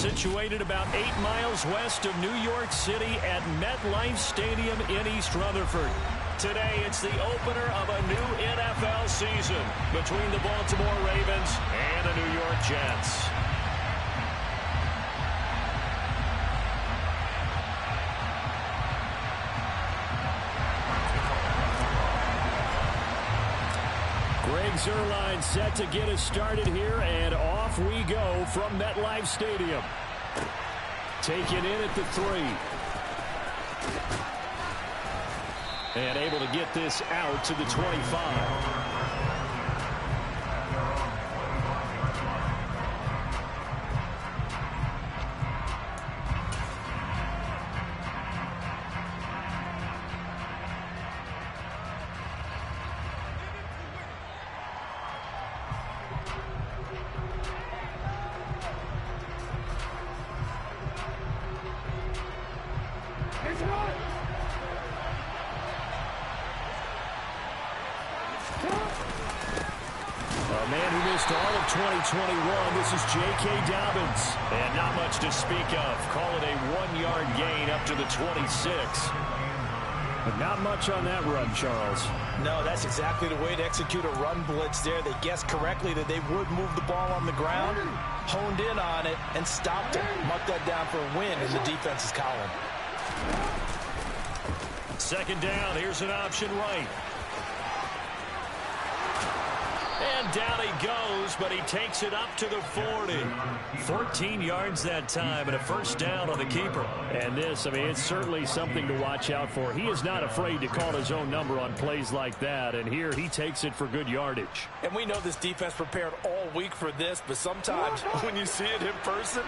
Situated about 8 miles west of New York City at MetLife Stadium in East Rutherford. Today, it's the opener of a new NFL season between the Baltimore Ravens and the New York Jets. Greg Zuerlein set to get us started here, and off we go from MetLife Stadium. Taken in at the 3. And able to get this out to the 25. A man who missed all of 2021, this is J.K. Dobbins. And not much to speak of. Call it a 1-yard gain up to the 26. But not much on that run, Charles. No, that's exactly the way to execute a run blitz there. They guessed correctly that they would move the ball on the ground, honed in on it, and stopped it. Marked that down for a win in the defense's column. Second down, here's an option right. And down he goes, but he takes it up to the 40. 14 yards that time and a first down on the keeper. And this, I mean, it's certainly something to watch out for. He is not afraid to call his own number on plays like that, and here he takes it for good yardage. And we know this defense prepared all week for this, but sometimes when you see it in person,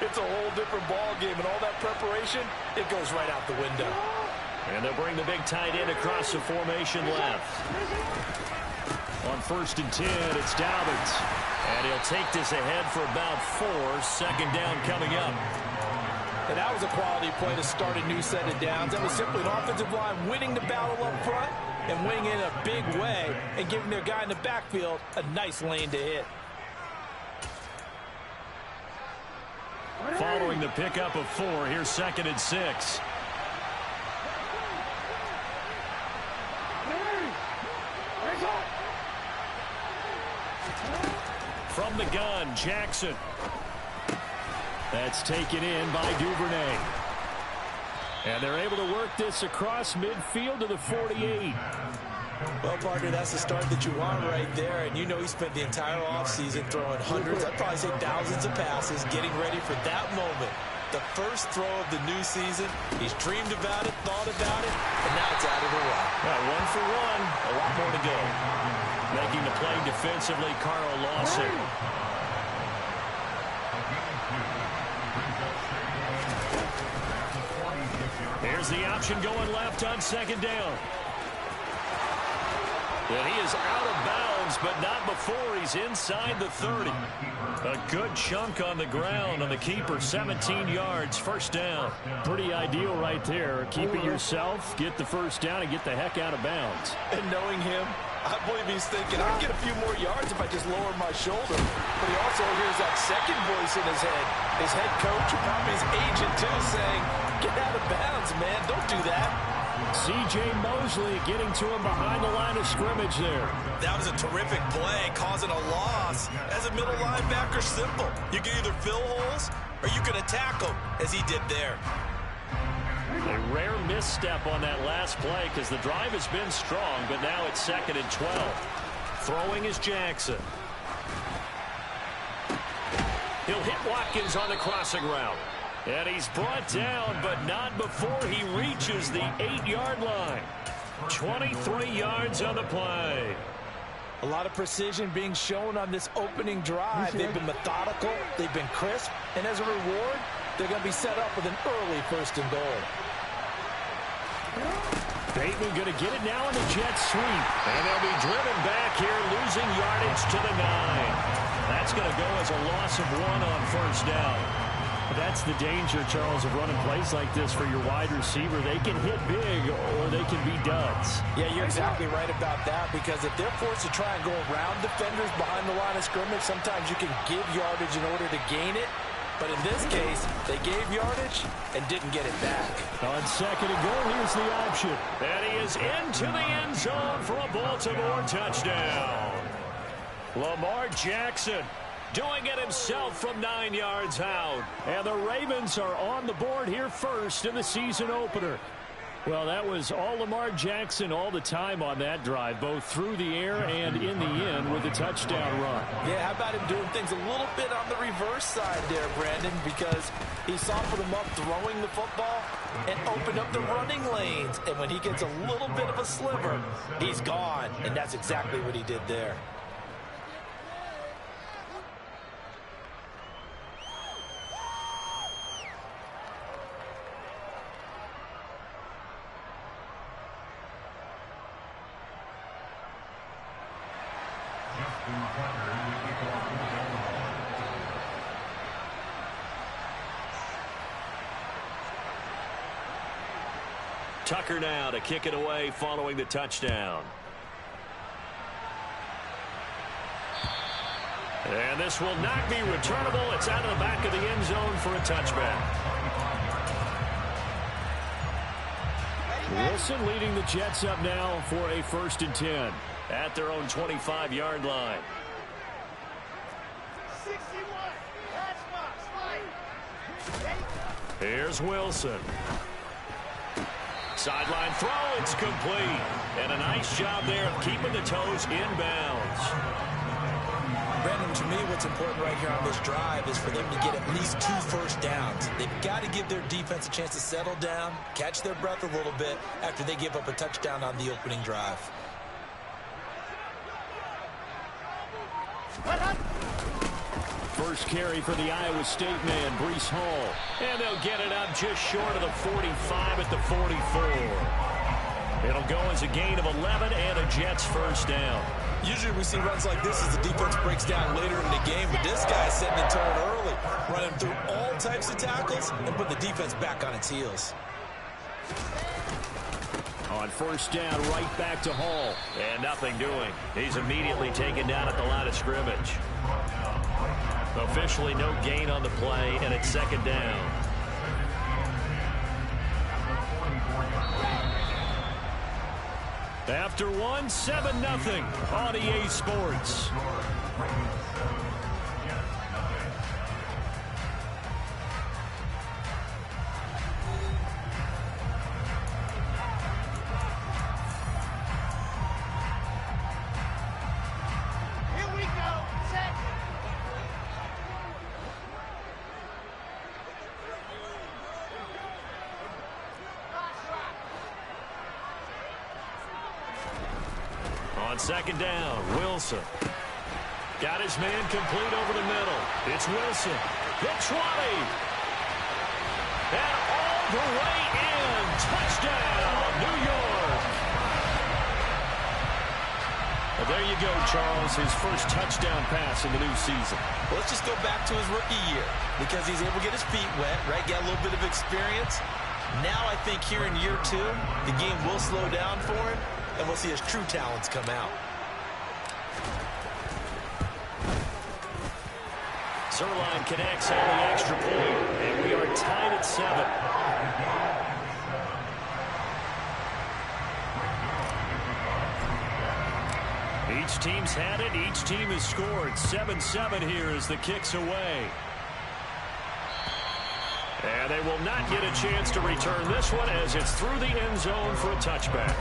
it's a whole different ball game, and all that preparation, it goes right out the window. And they'll bring the big tight end across the formation left. On 1st and 10, it's Dobbins. And he'll take this ahead for about 4. Second down coming up. And that was a quality play to start a new set of downs. That was simply an offensive line winning the battle up front and winning in a big way and giving their guy in the backfield a nice lane to hit. Following the pickup of 4, here's 2nd and 6. From the gun, Jackson. That's taken in by Duvernay. And they're able to work this across midfield to the 48. Well, partner, that's the start that you want right there. And you know he spent the entire offseason throwing hundreds, I'd probably say thousands of passes, getting ready for that moment. The first throw of the new season. He's dreamed about it, thought about it, and now it's out of the way. Well, 1 for 1. A lot more to go. Making the play defensively, Carl Lawson. Here's the option going left on 2nd down. And he is out of bounds, but not before he's inside the 30. A good chunk on the ground on the keeper, 17 yards, first down. Pretty ideal right there. Keep it yourself, get the first down, and get the heck out of bounds. And knowing him, I believe he's thinking, I can get a few more yards if I just lower my shoulder. But he also hears that second voice in his head. His head coach, or probably his agent too, saying, get out of bounds, man. Don't do that. C.J. Mosley getting to him behind the line of scrimmage there. That was a terrific play, causing a loss. As a middle linebacker, simple. You can either fill holes or you can attack them, as he did there. A rare misstep on that last play because the drive has been strong, but now it's 2nd and 12. Throwing is Jackson. He'll hit Watkins on the crossing route. And he's brought down, but not before he reaches the 8-yard line. 23 yards on the play. A lot of precision being shown on this opening drive. They've been methodical, they've been crisp, and as a reward, they're going to be set up with an early 1st and goal. Bateman going to get it now in the jet sweep. And they'll be driven back here, losing yardage to the 9. That's going to go as a loss of 1 on 1st down. That's the danger, Charles, of running plays like this for your wide receiver. They can hit big or they can be duds. Yeah, you're exactly right about that, because if they're forced to try and go around defenders behind the line of scrimmage, sometimes you can give yardage in order to gain it. But in this case, they gave yardage and didn't get it back. On second and goal, here's the option. And he is into the end zone for a Baltimore touchdown. Lamar Jackson doing it himself from 9 yards out. And the Ravens are on the board here first in the season opener. Well, that was all Lamar Jackson all the time on that drive, both through the air and in the end with a touchdown run. Yeah, how about him doing things a little bit on the reverse side there, Brandon, because he softened him up throwing the football and opened up the running lanes. And when he gets a little bit of a sliver, he's gone. And that's exactly what he did there. Tucker now to kick it away following the touchdown. And this will not be returnable. It's out of the back of the end zone for a touchback. Wilson leading the Jets up now for a 1st and 10 at their own 25-yard line. 61. Here's Wilson. Sideline throw, it's complete. And a nice job there of keeping the toes inbounds. Brandon, to me, what's important right here on this drive is for them to get at least 2 first downs. They've got to give their defense a chance to settle down, catch their breath a little bit after they give up a touchdown on the opening drive. First carry for the Iowa State man, Breece Hall. And they'll get it up just short of the 45 at the 44. It'll go as a gain of 11 and a Jets first down. Usually we see runs like this as the defense breaks down later in the game, but this guy's setting the tone early, running through all types of tackles and putting the defense back on its heels. On first down, right back to Hall. And nothing doing. He's immediately taken down at the line of scrimmage. Officially no gain on the play, and it's 2nd down. After one, 7-0 on EA Sports. Here we go. Set. On 2nd down, Wilson. Got his man complete over the middle. It's Wilson. The 20. And all the way in. Touchdown, New York. Well, there you go, Charles. His first touchdown pass in the new season. Well, let's just go back to his rookie year because he's able to get his feet wet, right? Get a little bit of experience. Now I think here in year 2, the game will slow down for him, and we'll see his true talents come out. Zerline connects on the extra point, and we are tied at 7. Each team's had it. Each team has scored. 7-7 here as the kick's away. And they will not get a chance to return this one as it's through the end zone for a touchback.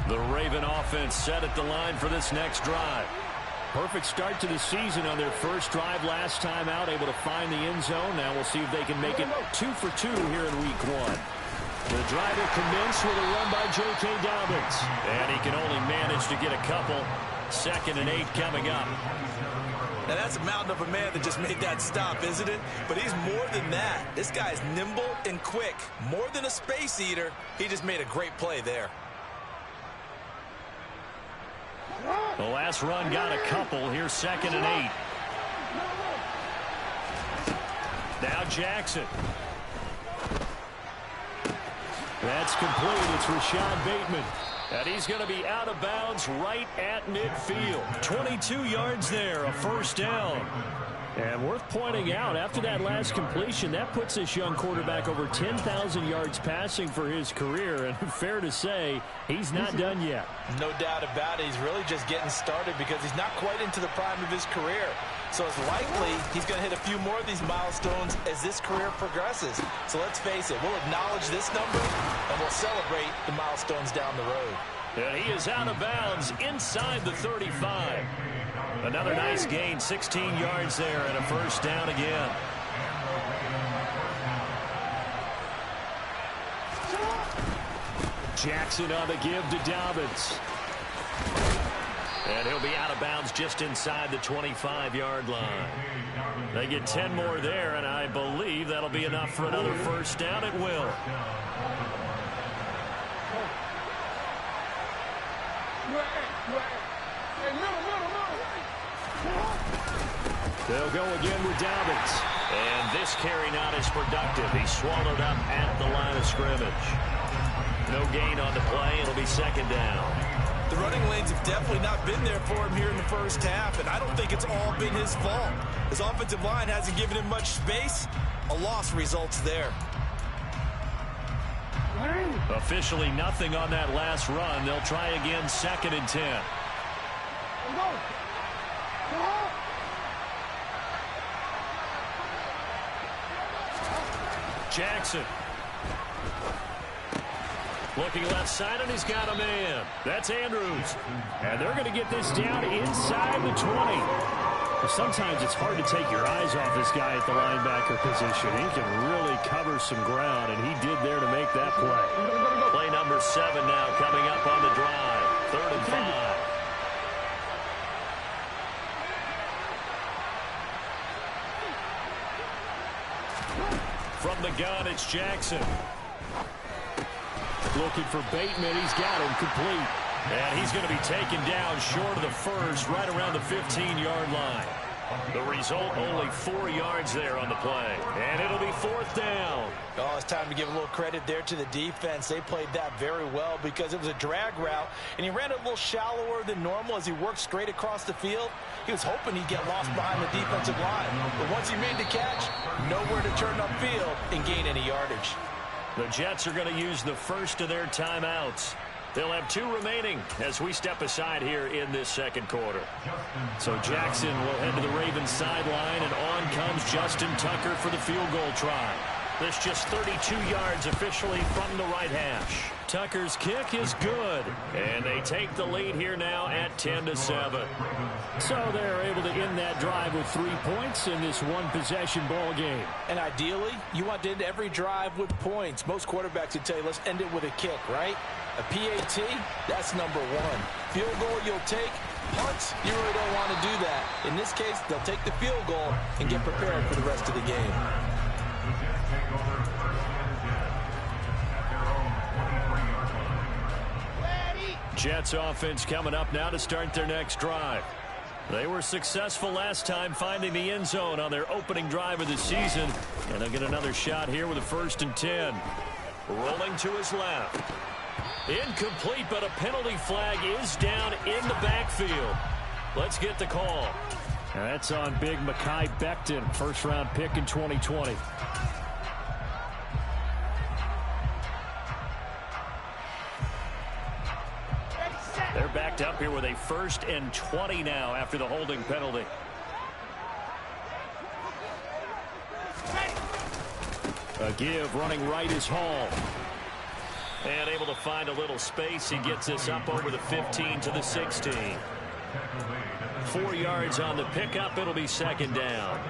The Raven offense set at the line for this next drive. Perfect start to the season on their first drive last time out, able to find the end zone. Now we'll see if they can make it 2 for 2 here in week 1. The drive will commence with a run by J.K. Dobbins. And he can only manage to get a couple. 2nd and 8 coming up. Now that's a mountain of a man that just made that stop, isn't it? But he's more than that. This guy's nimble and quick. More than a space eater. He just made a great play there. The last run got a couple. Here's 2nd and 8. Now Jackson. That's complete. It's Rashad Bateman. And he's going to be out of bounds right at midfield. 22 yards there, a first down. And worth pointing out, after that last completion, that puts this young quarterback over 10,000 yards passing for his career. And fair to say, he's not done yet. No doubt about it. He's really just getting started because he's not quite into the prime of his career. So it's likely he's going to hit a few more of these milestones as this career progresses. So let's face it, we'll acknowledge this number and we'll celebrate the milestones down the road. And he is out of bounds inside the 35. Another nice gain, 16 yards there, and a first down again. Jackson on the give to Dobbins. And he'll be out of bounds just inside the 25-yard line. They get 10 more there, and I believe that'll be enough for another first down. It will. They'll go again with Dobbins. And this carry not as productive. He's swallowed up at the line of scrimmage. No gain on the play. It'll be second down. The running lanes have definitely not been there for him here in the first half, and I don't think it's all been his fault. His offensive line hasn't given him much space. A loss results there. Officially nothing on that last run. They'll try again, 2nd and 10. Jackson. Looking left side, and he's got a man. That's Andrews. And they're going to get this down inside the 20. Sometimes it's hard to take your eyes off this guy at the linebacker position. He can really cover some ground, and he did there to make that play. Play number 7 now coming up on the drive. 3rd and 5. From the gun, it's Jackson. Looking for Bateman. He's got him complete. And he's going to be taken down short of the first, right around the 15-yard line. The result, only 4 yards there on the play. And it'll be 4th down. Oh, it's time to give a little credit there to the defense. They played that very well because it was a drag route, and he ran it a little shallower than normal as he worked straight across the field. He was hoping he'd get lost behind the defensive line. But once he made the catch, nowhere to turn upfield and gain any yardage. The Jets are going to use the first of their timeouts. They'll have 2 remaining as we step aside here in this second quarter. So Jackson will head to the Ravens sideline, and on comes Justin Tucker for the field goal try. This just 32 yards officially from the right hash. Tucker's kick is good, and they take the lead here now at 10-7. So they're able to end that drive with 3 points in this one-possession ball game. And ideally, you want to end every drive with points. Most quarterbacks would tell you, let's end it with a kick, right? A PAT, that's number 1. Field goal you'll take. Punts, you really don't want to do that. In this case, they'll take the field goal and get prepared for the rest of the game. Jets offense coming up now to start their next drive. They were successful last time finding the end zone on their opening drive of the season. And they'll get another shot here with a 1st and 10. Rolling to his left. Incomplete, but a penalty flag is down in the backfield. Let's get the call. And that's on big Mekhi Becton, 1st-round pick in 2020. They're backed up here with a 1st and 20 now after the holding penalty. A give, running right is Hall. And able to find a little space. He gets this up over the 15 to the 16. 4 yards on the pickup. It'll be 2nd down.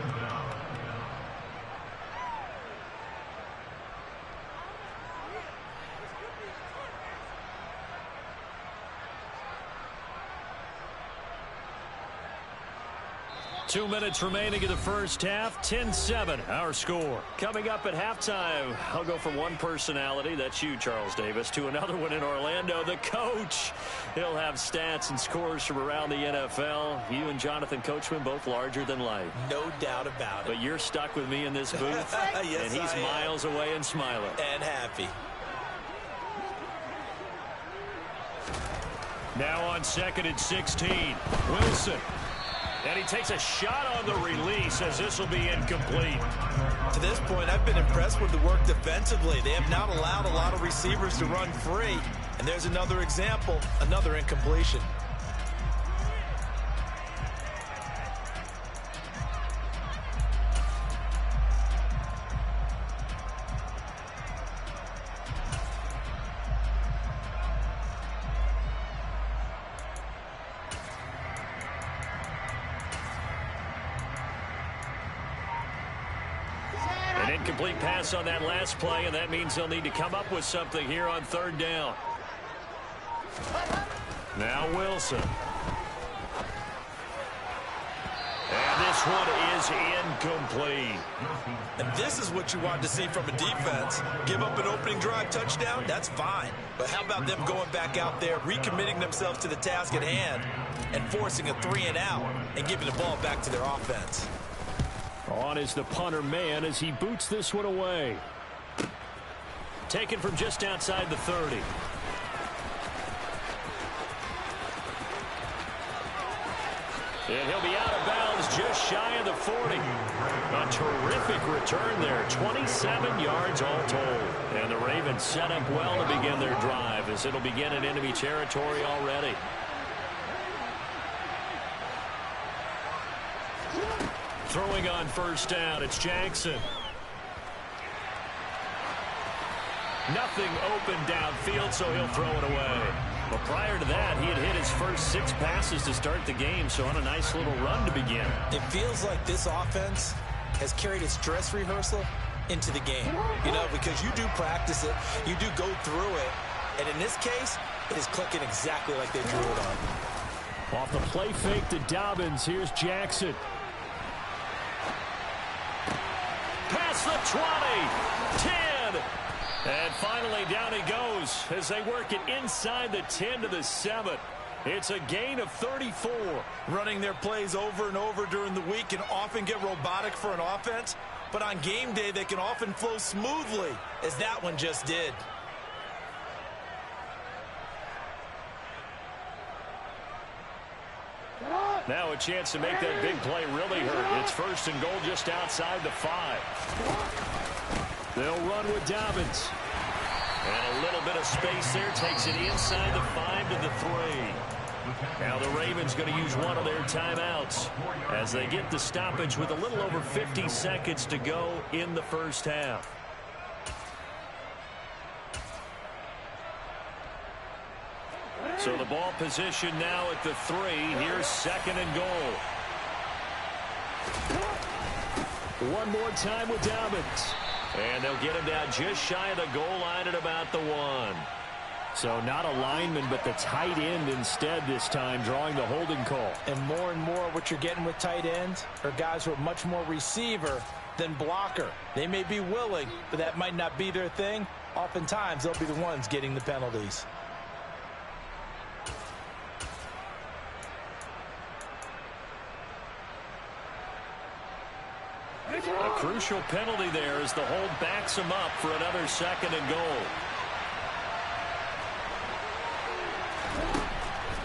Two minutes remaining in the first half. 10-7, our score. Coming up at halftime, I'll go from one personality, that's you, Charles Davis, to another one in Orlando, the coach. He'll have stats and scores from around the NFL. You and Jonathan Coachman, both larger than life. No doubt about it. But you're stuck with me in this booth, yes, and he's miles away and smiling. And happy. Now on 2nd and 16. Wilson. And he takes a shot on the release as this will be incomplete. To this point, I've been impressed with the work defensively. They have not allowed a lot of receivers to run free. And there's another example, another incompletion. An incomplete pass on that last play, and that means they'll need to come up with something here on 3rd down. Now Wilson. And this one is incomplete. And this is what you want to see from a defense. Give up an opening drive touchdown, that's fine. But how about them going back out there, recommitting themselves to the task at hand, and forcing a 3-and-out, and giving the ball back to their offense. On is the punter man as he boots this one away. Taken from just outside the 30. And he'll be out of bounds just shy of the 40. A terrific return there. 27 yards all told. And the Ravens set up well to begin their drive as it'll begin in enemy territory already. Throwing on 1st down, it's Jackson. Nothing open downfield, so he'll throw it away. But prior to that, he had hit his first 6 passes to start the game, so on a nice little run to begin. It feels like this offense has carried its dress rehearsal into the game. You know, because you do practice it, you do go through it, and in this case, it is clicking exactly like they drew it on. Off the play fake to Dobbins, here's Jackson. Past the 20, 10, and finally down he goes as they work it inside the 10 to the 7. It's a gain of 34. Running their plays over and over during the week can often get robotic for an offense, but on game day they can often flow smoothly, as that one just did. Now a chance to make that big play really hurt. It's 1st and goal just outside the 5. They'll run with Dobbins. And a little bit of space there takes it inside the 5 to the 3. Now the Ravens going to use one of their timeouts as they get the stoppage with a little over 50 seconds to go in the 1st half. So the ball position now at the 3. Here's 2nd and goal. One more time with Dobbins. And they'll get him down just shy of the goal line at about the 1. So not a lineman, but the tight end instead this time, drawing the holding call. And more what you're getting with tight ends are guys who are much more receiver than blocker. They may be willing, but that might not be their thing. Oftentimes, they'll be the ones getting the penalties. A crucial penalty there as the hold backs him up for another 2nd and goal.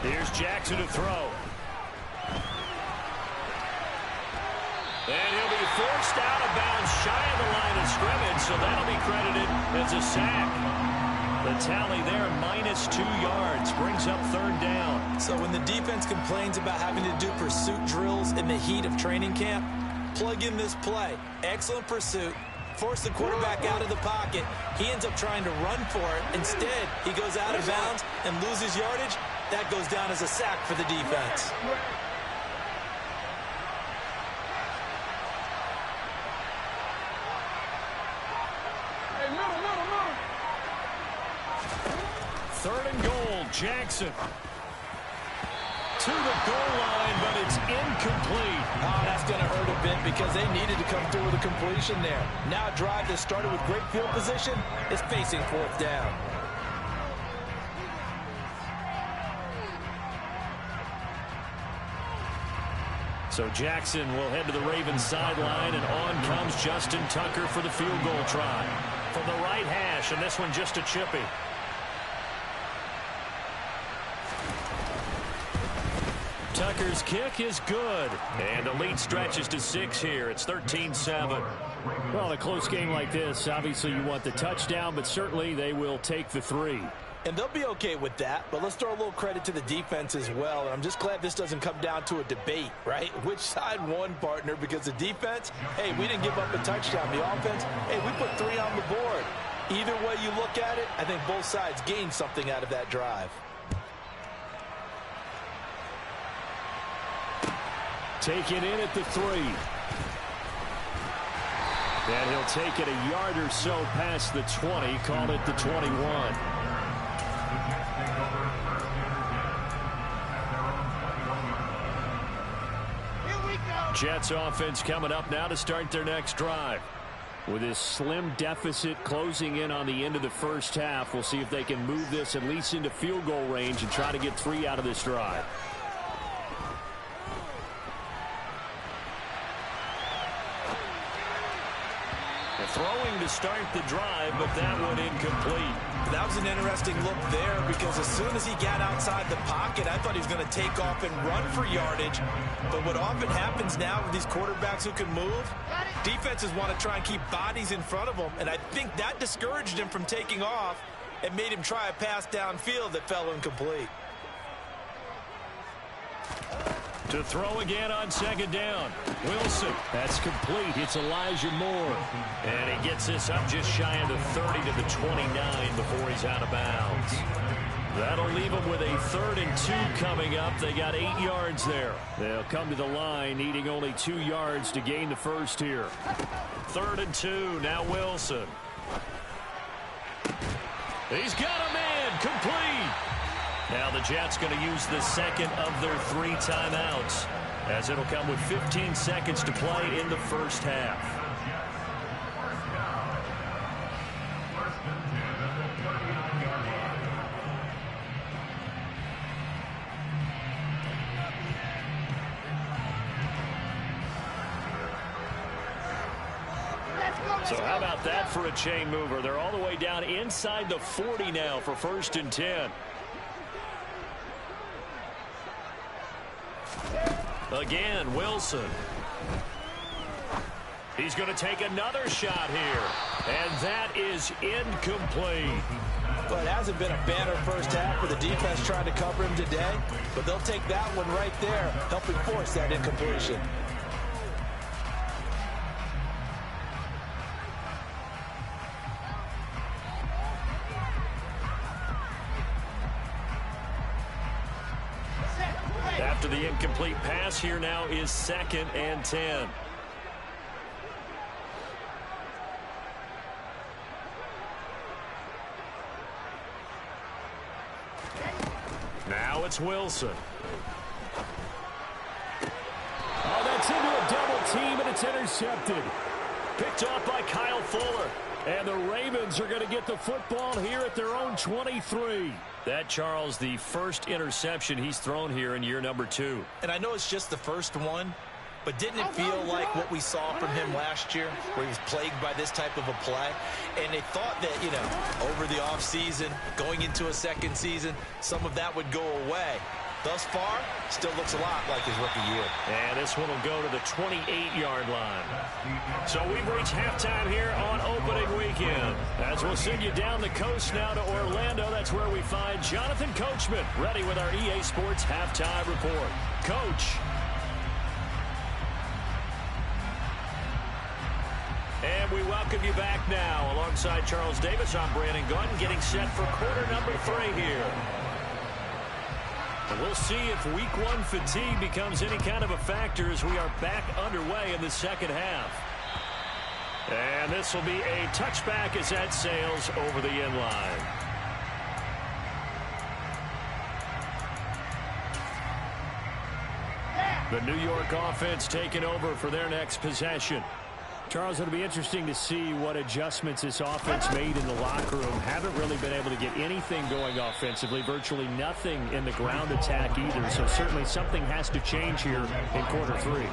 Here's Jackson to throw. And he'll be forced out of bounds shy of the line of scrimmage, so that'll be credited as a sack. The tally there, -2 yards, brings up 3rd down. So when the defense complains about having to do pursuit drills in the heat of training camp, plug in this play. Excellent pursuit. Force the quarterback out of the pocket. He ends up trying to run for it. Instead, he goes out of bounds and loses yardage. That goes down as a sack for the defense. Third and goal, Jackson. To the goal line, but it's incomplete. Oh, that's going to hurt a bit because they needed to come through with a completion there. Now a drive that started with great field position is facing 4th down. So Jackson will head to the Ravens sideline, and on comes Justin Tucker for the field goal try. From the right hash, and this one just a chippy. Tucker's kick is good. And the lead stretches to 6 here. It's 13-7. Well, in a close game like this, obviously you want the touchdown, but certainly they will take the 3. And they'll be okay with that, but let's throw a little credit to the defense as well. And I'm just glad this doesn't come down to a debate, right? Which side won, partner? Because the defense, hey, we didn't give up a touchdown. The offense, hey, we put 3 on the board. Either way you look at it, I think both sides gained something out of that drive. Take it in at the 3. And he'll take it a yard or so past the 20, call it the 21. Jets offense coming up now to start their next drive. With this slim deficit closing in on the end of the first half, we'll see if they can move this at least into field goal range and try to get 3 out of this drive. Throwing to start the drive, but that one incomplete. That was an interesting look there because as soon as he got outside the pocket, I thought he was going to take off and run for yardage. But what often happens now with these quarterbacks who can move, defenses want to try and keep bodies in front of them, and I think that discouraged him from taking off and made him try a pass downfield that fell incomplete. To throw again on second down. Wilson. That's complete. It's Elijah Moore. And he gets this up just shy of the 30 to the 29 before he's out of bounds. That'll leave them with a 3rd and 2 coming up. They got 8 yards there. They'll come to the line needing only 2 yards to gain the first here. 3rd and 2. Now Wilson. He's got a man. Complete. Now the Jets going to use the second of their 3 timeouts, as it'll come with 15 seconds to play in the first half. So how about that for a chain mover? They're all the way down inside the 40 now for 1st and 10. Again, Wilson. He's going to take another shot here. And that is incomplete. Well, it hasn't been a banner first half with the defense trying to cover him today, but they'll take that one right there, helping force that incompletion. After the incomplete pass, here now is 2nd and 10. Now it's Wilson. Oh, that's into a double team, and it's intercepted. Picked off by Kyle Fuller. And the Ravens are going to get the football here at their own 23. That, Charles, the first interception he's thrown here in year number 2. And I know it's just the first one, but didn't it feel like what we saw from him last year, where he was plagued by this type of a play? And they thought that, you know, over the offseason, going into a second season, some of that would go away. Thus far, still looks a lot like his rookie year. And this one will go to the 28-yard line. So we've reached halftime here on opening weekend. As we'll send you down the coast now to Orlando, that's where we find Jonathan Coachman, ready with our EA Sports halftime report. Coach. And we welcome you back now. Alongside Charles Davis, I'm Brandon Gunn, getting set for quarter number 3 here. And we'll see if week 1 fatigue becomes any kind of a factor as we are back underway in the second half. And this will be a touchback as that sails over the end line. The New York offense taking over for their next possession. Charles, it'll be interesting to see what adjustments this offense made in the locker room. Haven't really been able to get anything going offensively, virtually nothing in the ground attack either. So certainly something has to change here in quarter 3.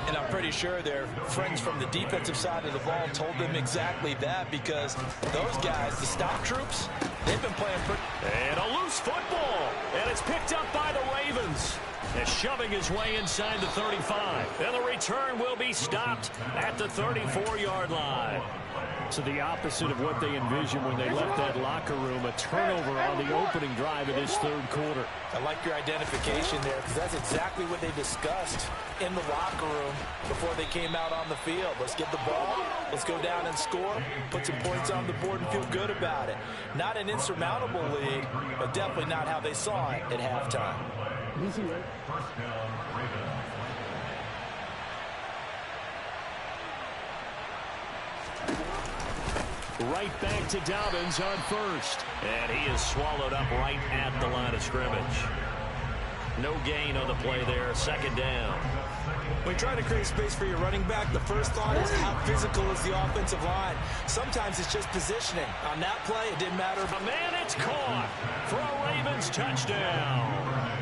And I'm pretty sure their friends from the defensive side of the ball told them exactly that, because those guys, the stop troops, they've been playing pretty. And a loose football. And it's picked up by the Ravens. As shoving his way inside the 35. And the return will be stopped at the 34-yard line. So the opposite of what they envisioned when they left that locker room, a turnover on the opening drive of this third quarter. I like your identification there because that's exactly what they discussed in the locker room before they came out on the field. Let's get the ball, let's go down and score, put some points on the board and feel good about it. Not an insurmountable lead, but definitely not how they saw it at halftime. Right back to Dobbins on first. And he is swallowed up right at the line of scrimmage. No gain on the play there. Second down. When you try to create space for your running back, the first thought is how physical is the offensive line. Sometimes it's just positioning. On that play, it didn't matter. Man, it's caught for a Ravens touchdown.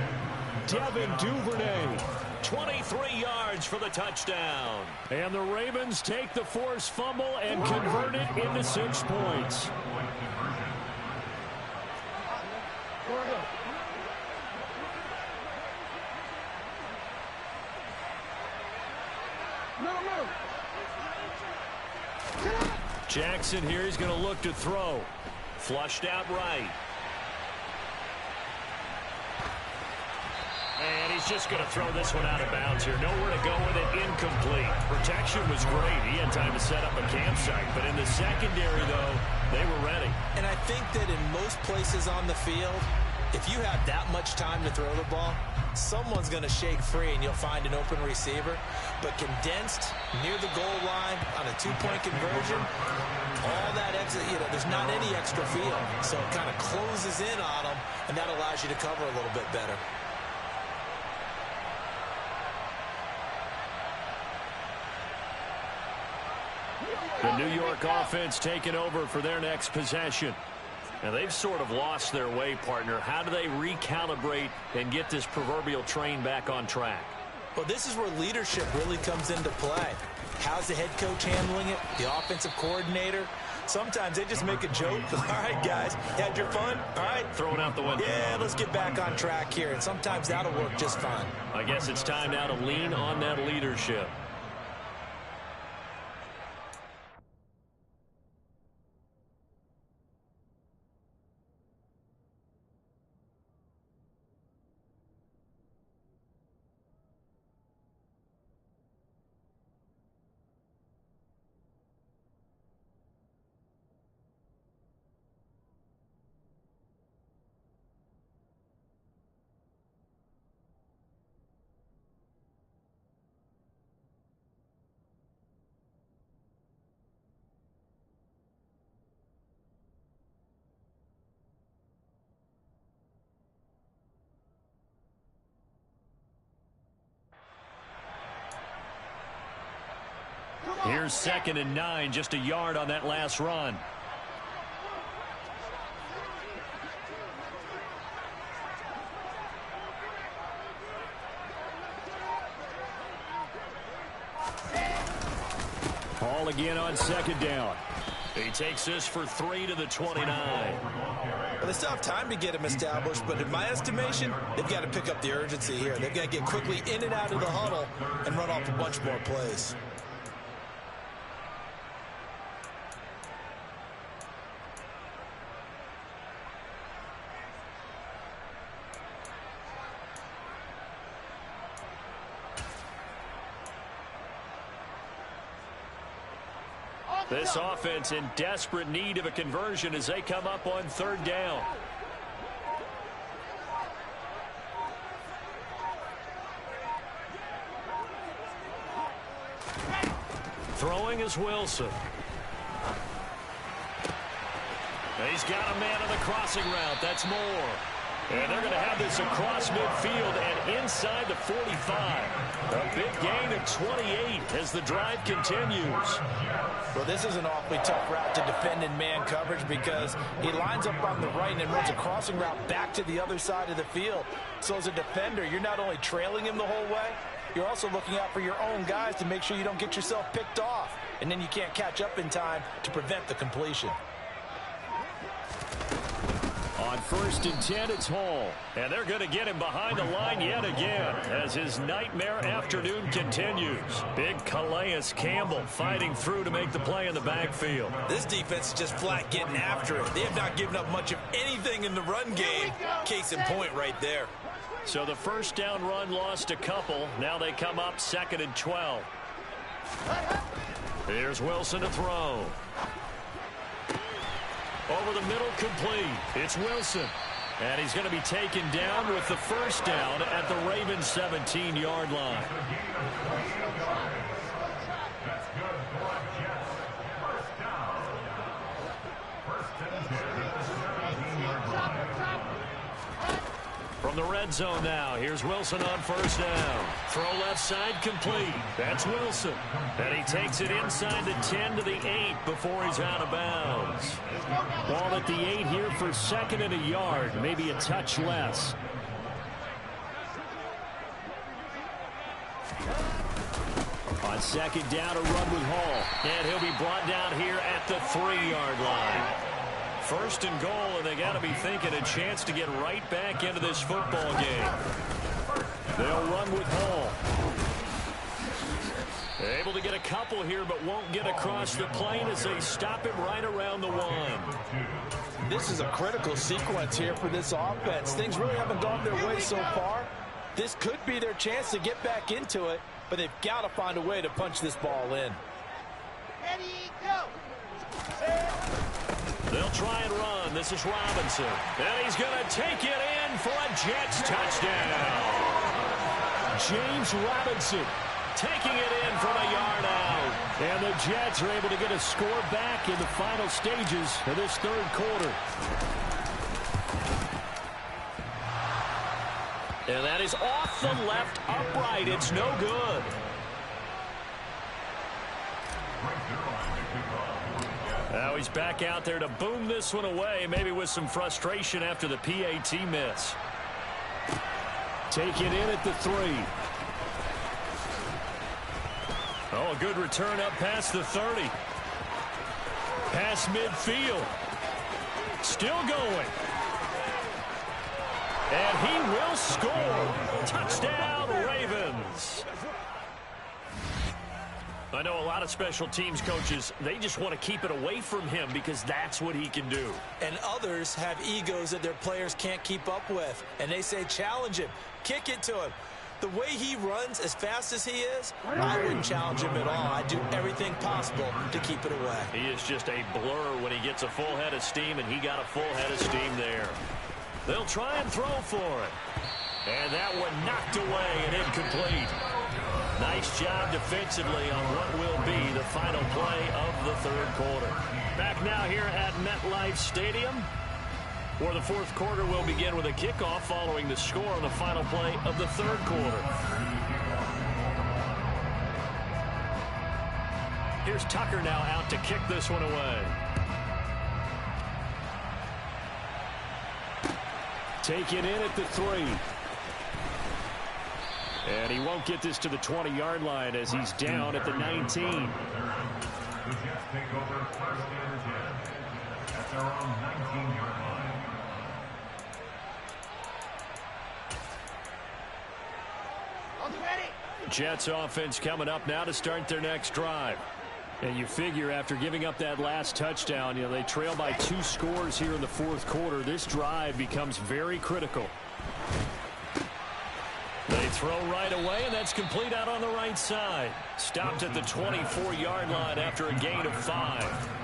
Devin Duvernay, 23 yards for the touchdown. And the Ravens take the forced fumble and convert it into 6 points. Jackson here is going to look to throw. Flushed out right. And he's just going to throw this one out of bounds here. Nowhere to go with it. Incomplete. Protection was great. He had time to set up a campsite. But in the secondary, though, they were ready. And I think that in most places on the field, if you have that much time to throw the ball, someone's going to shake free and you'll find an open receiver. But condensed near the goal line on a two-point conversion, all that extra, there's not any extra field. So it kind of closes in on them, and that allows you to cover a little bit better. The New York offense taking over for their next possession. Now, they've sort of lost their way, partner. How do they recalibrate and get this proverbial train back on track? Well, this is where leadership really comes into play. How's the head coach handling it? The offensive coordinator? Sometimes they just make a joke. All right, guys, had your fun? All right. Throw it out the window. Yeah, let's get back on track here. And sometimes that'll work just fine. I guess it's time now to lean on that leadership. Here's 2nd and 9, just a yard on that last run. Ball again on 2nd down. He takes this for 3 to the 29. Well, they still have time to get him established, but in my estimation, they've got to pick up the urgency here. They've got to get quickly in and out of the huddle and run off a bunch more plays. This offense in desperate need of a conversion as they come up on 3rd down. Throwing is Wilson. He's got a man on the crossing route. That's Moore. And they're going to have this across midfield and inside the 45. A big gain of 28 as the drive continues. Well, this is an awfully tough route to defend in man coverage because he lines up on the right and then runs a crossing route back to the other side of the field. So as a defender, you're not only trailing him the whole way, you're also looking out for your own guys to make sure you don't get yourself picked off. And then you can't catch up in time to prevent the completion. On first and 10, it's Hall. And they're going to get him behind the line yet again as his nightmare afternoon continues. Big Calais Campbell fighting through to make the play in the backfield. This defense is just flat getting after it. They have not given up much of anything in the run game. Case in point right there. So the first down run lost a couple. Now they come up 2nd and 12. Here's Wilson to throw. Over the middle, complete. It's Wilson. And he's going to be taken down with the first down at the Ravens' 17-yard line. From the red zone now, here's Wilson on first down. Throw left side, complete. That's Wilson. And he takes it inside the 10 to the 8 before he's out of bounds. Ball at the 8 here for 2nd and a yard, maybe a touch less. On 2nd down, a run with Hall. And he'll be brought down here at the 3-yard line. 1st and goal, and they got to be thinking a chance to get right back into this football game. They'll run with Hall. Able to get a couple here, but won't get across the plane as they stop him right around the 1. This is a critical sequence here for this offense. Things really haven't gone their way so far. This could be their chance to get back into it, but they've got to find a way to punch this ball in. Ready, go. They'll try and run. This is Robinson. And he's going to take it in for a Jets touchdown. James Robinson taking it in from a yard out. And the Jets are able to get a score back in the final stages of this 3rd quarter. And that is off the left upright. It's no good. Now he's back out there to boom this one away, maybe with some frustration after the PAT miss. Take it in at the 3. Oh, a good return up past the 30. Past midfield. Still going. And he will score. Touchdown, Ravens. I know a lot of special teams coaches, they just want to keep it away from him because that's what he can do. And others have egos that their players can't keep up with. And they say, challenge him, kick it to him. The way he runs as fast as he is, I wouldn't challenge him at all. I'd do everything possible to keep it away. He is just a blur when he gets a full head of steam, and he got a full head of steam there. They'll try and throw for it. And that one knocked away and incomplete. Nice job defensively on what will be the final play of the 3rd quarter. Back now here at MetLife Stadium, where the 4th quarter will begin with a kickoff following the score on the final play of the 3rd quarter. Here's Tucker now out to kick this one away. Take it in at the 3. And he won't get this to the 20-yard line as he's down at the 19. The Jets take over 1st and 10 at their own 19-yard line. Jets offense coming up now to start their next drive. And you figure after giving up that last touchdown, they trail by 2 scores here in the 4th quarter. This drive becomes very critical. They throw right away, and that's complete out on the right side. Stopped at the 24-yard line after a gain of 5.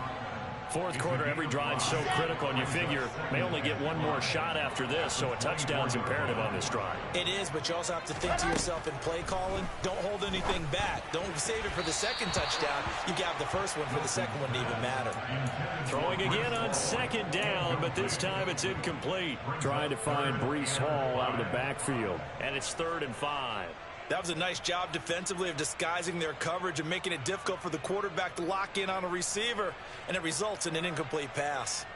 4th quarter, every drive so critical, and you figure may only get one more shot after this, so a touchdown's imperative on this drive. It is, but you also have to think to yourself in play calling, don't hold anything back. Don't save it for the 2nd touchdown. You got the first one for the 2nd one to even matter. Throwing again on 2nd down, but this time it's incomplete. Trying to find Breece Hall out of the backfield. And it's 3rd and 5. That was a nice job defensively of disguising their coverage and making it difficult for the quarterback to lock in on a receiver, and it results in an incomplete pass.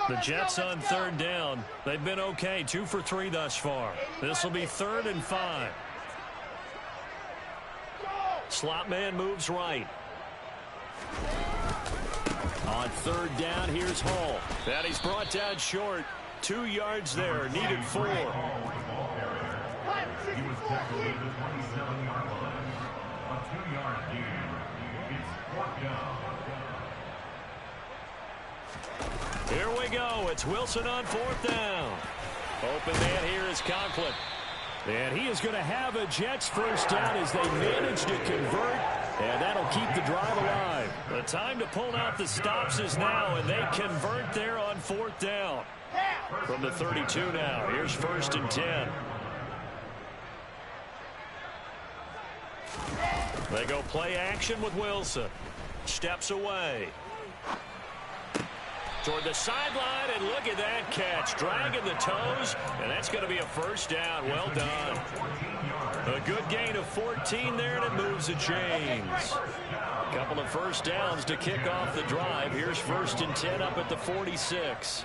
The Jets on 3rd down. They've been okay, 2 for 3 thus far. This will be 3rd and 5. Slot man moves right. On On third down, here's Hall. And he's brought down short. 2 yards there, needed 4. He was tackled at the 27-yard line. A 2-yard gain. It's 4th down. Here we go. It's Wilson on 4th down. Open man here is Conklin. And he is going to have a Jets first down as they manage to convert, and that'll keep the drive alive. The time to pull out the stops is now, and they convert there on 4th down. From the 32 now, here's 1st and 10. They go play action with Wilson. Steps away. Toward the sideline, and look at that catch. Dragging the toes, and that's going to be a first down. Well done. A good gain of 14 there, and it moves the chains. A couple of first downs to kick off the drive. Here's 1st and 10 up at the 46.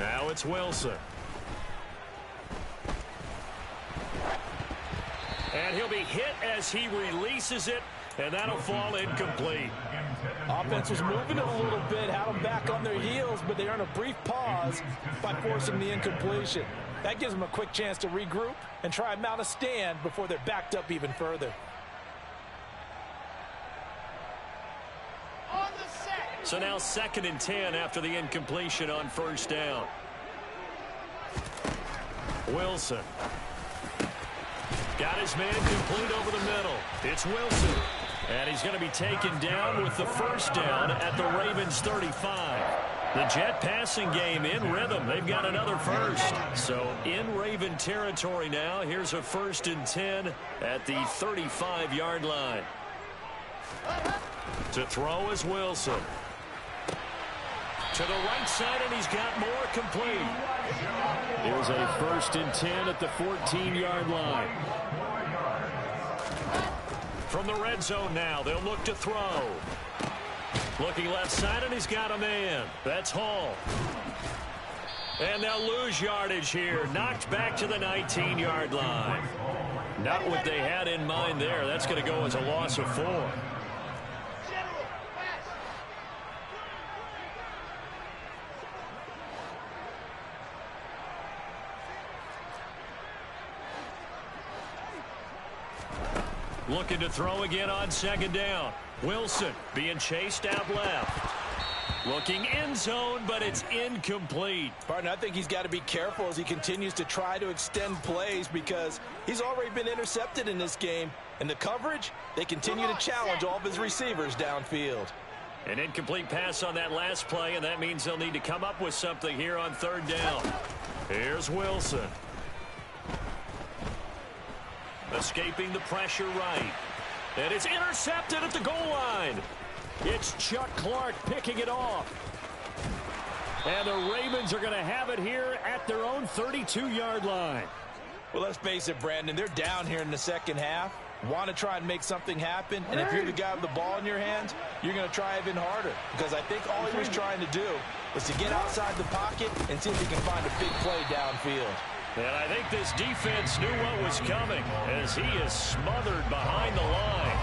Now it's Wilson. And he'll be hit as he releases it, and that'll fall incomplete. Offense was moving a little bit, had them back on their heels, but they earned a brief pause by forcing the incompletion. That gives them a quick chance to regroup and try and mount a stand before they're backed up even further. On the set. So now 2nd and 10 after the incompletion on 1st down. Wilson. Got his man complete over the middle. It's Wilson. And he's going to be taken down with the first down at the Ravens 35. The Jet passing game in rhythm. They've got another first. So in Raven territory now. Here's a 1st and 10 at the 35-yard line. To throw is Wilson. To the right side, and he's got more complete. Here's a 1st and 10 at the 14-yard line. From the red zone now, they'll look to throw. Looking left side, and he's got a man. That's Hall. And they'll lose yardage here. Knocked back to the 19-yard line. Not what they had in mind there. That's going to go as a loss of 4. Looking to throw again on 2nd down. Wilson being chased out left. Looking end zone, but it's incomplete. Partner, I think he's got to be careful as he continues to try to extend plays because he's already been intercepted in this game. And the coverage, they continue to challenge all of his receivers downfield. An incomplete pass on that last play, and that means they'll need to come up with something here on 3rd down. Here's Wilson. Escaping the pressure right. And it's intercepted at the goal line. It's Chuck Clark picking it off. And the Ravens are going to have it here at their own 32-yard line. Well, let's face it, Brandon. They're down here in the second half. Want to try and make something happen. And if you're the guy with the ball in your hands, you're going to try even harder. Because I think all he was trying to do was to get outside the pocket and see if he can find a big play downfield. And I think this defense knew what was coming as he is smothered behind the line.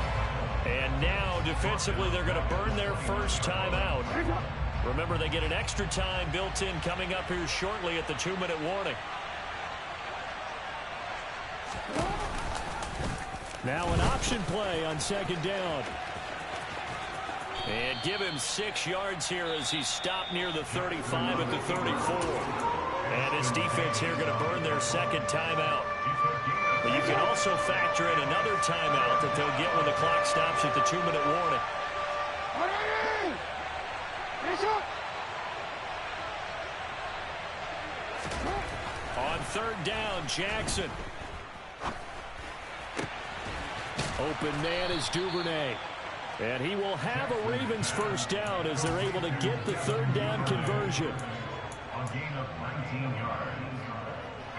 And now, defensively, they're going to burn their first timeout. Remember, they get an extra time built in coming up here shortly at the 2-minute warning. Now an option play on 2nd down. And give him 6 yards here as he's stopped near the 35 at the 34. And his defense here going to burn their 2nd timeout. But you can also factor in another timeout that they'll get when the clock stops at the 2-minute warning. On 3rd down, Jackson. Open man is Duvernay. And he will have a Ravens first down as they're able to get the 3rd down conversion. A gain of 19 yards.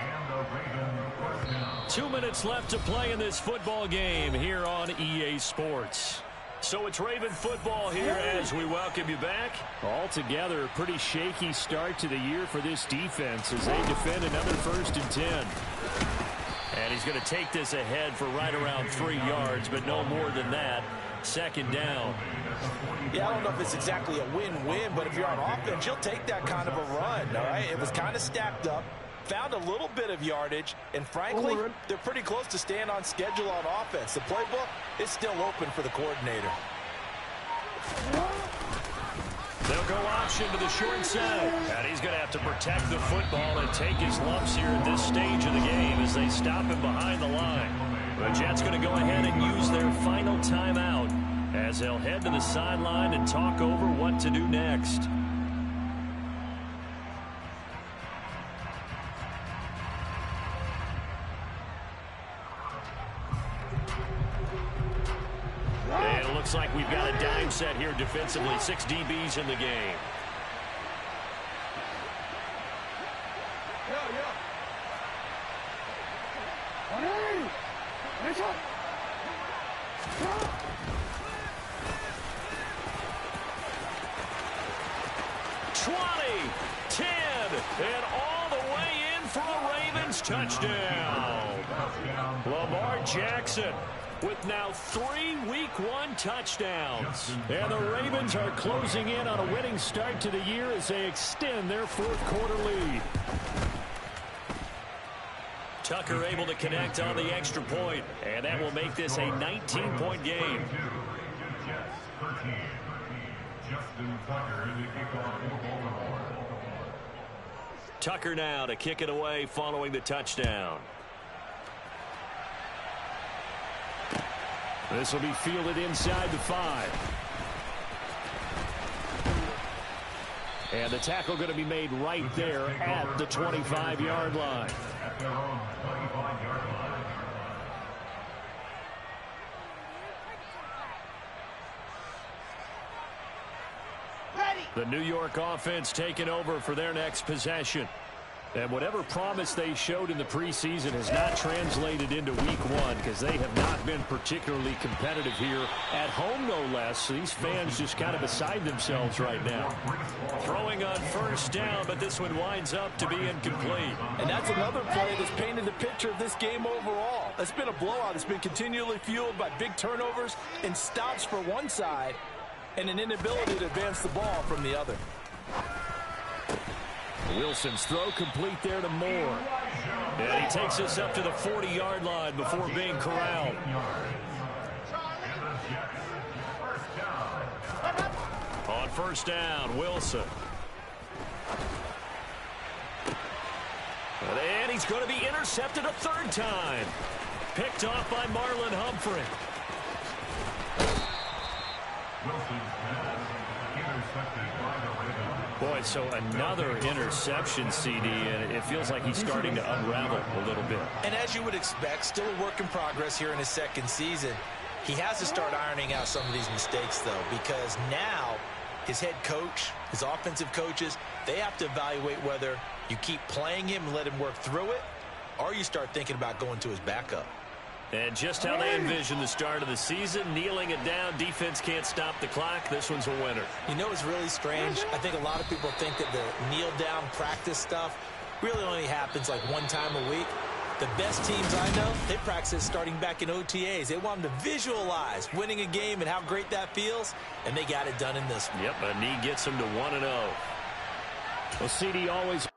And the Ravens first down. 2 minutes left to play in this football game here on EA Sports. So it's Raven football here as we welcome you back. Altogether, a pretty shaky start to the year for this defense as they defend another 1st and 10. And he's going to take this ahead for right around 3 yards, but no more than that. Second down. Yeah, I don't know if it's exactly a win-win, but if you're on offense, you'll take that kind of a run, all right? It was kind of stacked up, found a little bit of yardage, and frankly, they're pretty close to staying on schedule on offense. The playbook is still open for the coordinator. They'll go option to the short side. And he's going to have to protect the football and take his lumps here at this stage of the game as they stop him behind the line. The Jets going to go ahead and use their final timeout as they'll head to the sideline and talk over what to do next. And it looks like we've got a dime set here defensively. 6 DBs in the game. And all the way in for a Ravens touchdown. Lamar Jackson with now 3 Week 1 touchdowns. And the Ravens are closing in on a winning start to the year as they extend their 4th quarter lead. Tucker able to connect on the extra point, and that will make this a 19-point game. Tucker now to kick it away following the touchdown. This will be fielded inside the 5. And the tackle going to be made right there at the 25-yard line. The New York offense taking over for their next possession. And whatever promise they showed in the preseason has not translated into Week 1 because they have not been particularly competitive here at home, no less. So these fans just kind of beside themselves right now. Throwing on first down, but this one winds up to be incomplete. And that's another play that's painted the picture of this game overall. It's been a blowout. It's been continually fueled by big turnovers and stops for one side and an inability to advance the ball from the other. Wilson's throw complete there to Moore. And he takes us up to the 40-yard line before being corralled. On first down, Wilson. And he's going to be intercepted a 3rd time. Picked off by Marlon Humphrey. Boy, so another interception, CD, and it feels like he's starting to unravel a little bit. And as you would expect, still a work in progress here in his 2nd season. He has to start ironing out some of these mistakes, though, because now his head coach, his offensive coaches, they have to evaluate whether you keep playing him and let him work through it, or you start thinking about going to his backup. And just how they envision the start of the season, kneeling it down, defense can't stop the clock. This one's a winner. You know, it's really strange. I think a lot of people think that the kneel-down practice stuff really only happens like 1 time a week. The best teams I know, they practice starting back in OTAs. They want them to visualize winning a game and how great that feels, and they got it done in this one. Yep, a knee gets them to 1-0. Well, CD always...